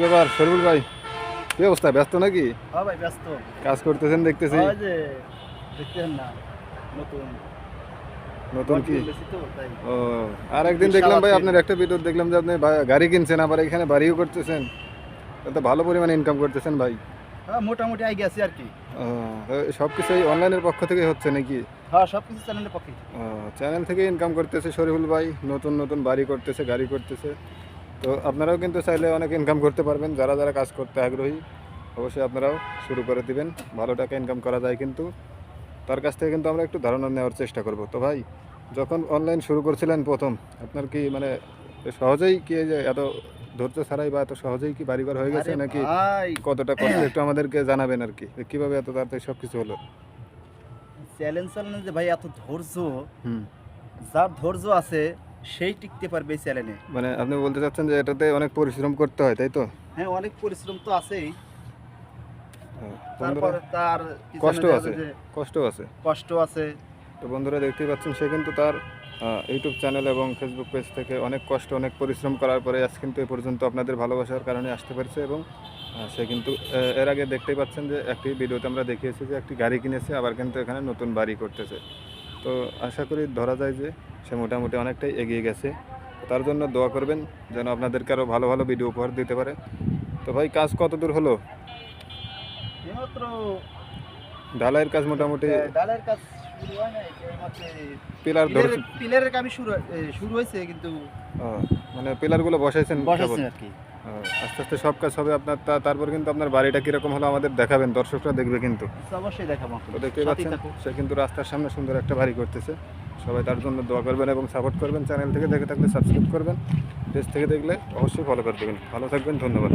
ব্যাপার শরীফুল ভাই, কি অবস্থা, ব্যস্ত নাকি? হ্যাঁ ভাই ব্যস্ত। কাজ করতেছেন দেখতেছি। ওই যে দেখতেছেন না, নতুন নতুন কি? বেশি তো তাই। ও, আর একদিন দেখলাম ভাই আপনার একটা ভিডিও দেখলাম যে আপনি গাড়ি কিনছেন, আবার এখানে বাড়িও করতেছেন। তো ভালো পরিমাণে ইনকাম করতেছেন ভাই। হ্যাঁ মোটামুটি আই গেছে আর কি। সব কিছু এই অনলাইনের পক্ষ থেকে হচ্ছে নাকি? হ্যাঁ সবকিছু চ্যানেলের পক্ষে। চ্যানেল থেকে ইনকাম করতেছে শরীফুল ভাই, নতুন নতুন বাড়ি করতেছে, গাড়ি করতেছে। তো আপনারাও কিন্তু চাইলে অনেক ইনকাম করতে পারবেন। যারা যারা কাজ করতে আগ্রহী অবশ্যই আপনারাও শুরু করে দিবেন। ভালো টাকা ইনকাম করা যায়, কিন্তু তার কাছ থেকে কিন্তু আমরা একটু ধারণা নেওয়ার চেষ্টা করব। তো ভাই, যখন অনলাইন শুরু করছিলেন প্রথম, আপনার কি মানে সহজেই কি এই যে এত ধৈর্য ছাড়াই বা এত সহজেই কি বাড়িঘর হয়ে গেছে, আরে নাকি ভাই কতটা কষ্ট একটু আমাদেরকে জানাবেন আর কি, যে কিভাবে এত তাড়াতাড়ি সব কিছু হলো? চ্যালেঞ্জ চালানো যে ভাই এত ধৈর্য, হুম। যার ধৈর্য আছে সেই টিকতে পারবে এই চ্যালেঞ্জে। মানে আপনি বলতে চাচ্ছেন যে এটাতে অনেক পরিশ্রম করতে হয়, তাই তো? হ্যাঁ অনেক পরিশ্রম তো আছেই, বন্ধুরা, তারপরে তার পিছনে কষ্ট দেখা আছে, যায় যে কষ্ট আছে। কষ্ট আছে। তো বন্ধুরা দেখতেই পাচ্ছেন, সে কিন্তু তার ইউটিউব চ্যানেল এবং ফেসবুক পেজ থেকে অনেক কষ্ট, অনেক পরিশ্রম করার পরে আজ কিন্তু এ পর্যন্ত আপনাদের ভালোবাসার কারণে আসতে পারছে। এবং সে কিন্তু এর আগে দেখতেই পাচ্ছেন যে একটি ভিডিওতে আমরা দেখিয়েছি যে একটি গাড়ি কিনেছে, আবার কিন্তু এখানে নতুন বাড়ি করতেছে। তো আশা করি ধরা যায় যে সে মোটামুটি অনেকটাই এগিয়ে গেছে। তার জন্য দোয়া করবেন যেন আপনাদেরকে আরও ভালো ভালো ভিডিও উপহার দিতে পারে। তো ভাই, কাজ কত দূর হলো? এইমাত্র ঢালাইয়ের কাজ মোটামুটি ডালের কাজ শুরু হয় নাই, এইমাত্র পিলার ধরে পিলারের কাজ শুরু হয়েছে, কিন্তু মানে পিলারগুলো বসাইছেন বসাচ্ছেন আর কি। আস্তে আস্তে সব কাজ হবে আপনার। তারপর কিন্তু আপনার বাড়িটা কীরকম হলো আমাদের দেখাবেন, দর্শকরা দেখবে কিন্তু। অবশ্যই দেখাবো। তো দেখতেই পাচ্ছেন, সে কিন্তু রাস্তার সামনে সুন্দর একটা বাড়ি করতেছে। সবাই তার জন্য দোয়া করবেন এবং সাপোর্ট করবেন। চ্যানেল থেকে দেখে থাকলে সাবস্ক্রাইব করবেন, পেজ থেকে দেখলে অবশ্যই ফলো করে দেবেন। ভালো থাকবেন, ধন্যবাদ।